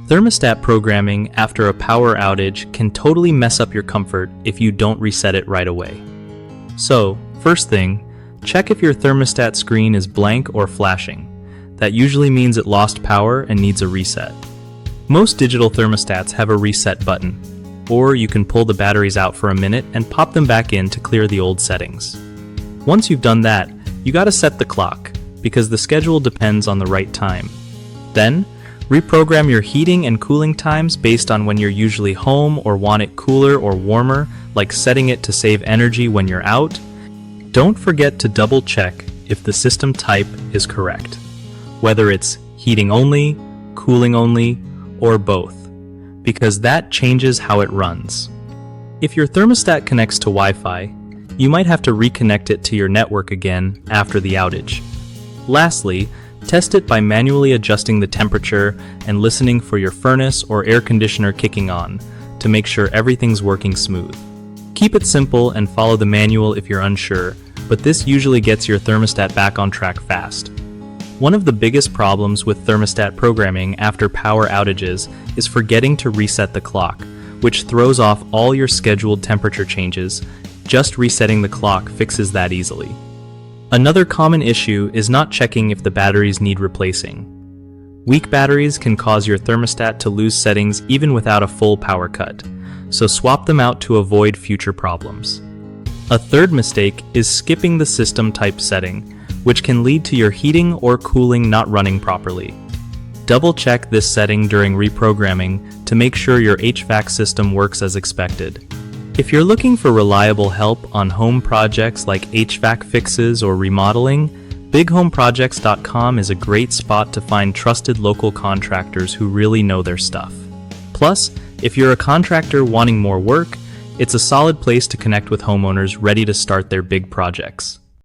Thermostat programming after a power outage can totally mess up your comfort if you don't reset it right away. So, first thing, check if your thermostat screen is blank or flashing. That usually means it lost power and needs a reset. Most digital thermostats have a reset button, or you can pull the batteries out for a minute and pop them back in to clear the old settings. Once you've done that, you gotta set the clock, because the schedule depends on the right time. Then, reprogram your heating and cooling times based on when you're usually home or want it cooler or warmer, like setting it to save energy when you're out. Don't forget to double check if the system type is correct, whether it's heating only, cooling only, or both, because that changes how it runs. If your thermostat connects to Wi-Fi, you might have to reconnect it to your network again after the outage. Lastly, test it by manually adjusting the temperature and listening for your furnace or air conditioner kicking on to make sure everything's working smooth. Keep it simple and follow the manual if you're unsure, but this usually gets your thermostat back on track fast. One of the biggest problems with thermostat programming after power outages is forgetting to reset the clock, which throws off all your scheduled temperature changes. Just resetting the clock fixes that easily. Another common issue is not checking if the batteries need replacing. Weak batteries can cause your thermostat to lose settings even without a full power cut, so swap them out to avoid future problems. A third mistake is skipping the system type setting, which can lead to your heating or cooling not running properly. Double check this setting during reprogramming to make sure your HVAC system works as expected. If you're looking for reliable help on home projects like HVAC fixes or remodeling, bighomeprojects.com is a great spot to find trusted local contractors who really know their stuff. Plus, if you're a contractor wanting more work, it's a solid place to connect with homeowners ready to start their big projects.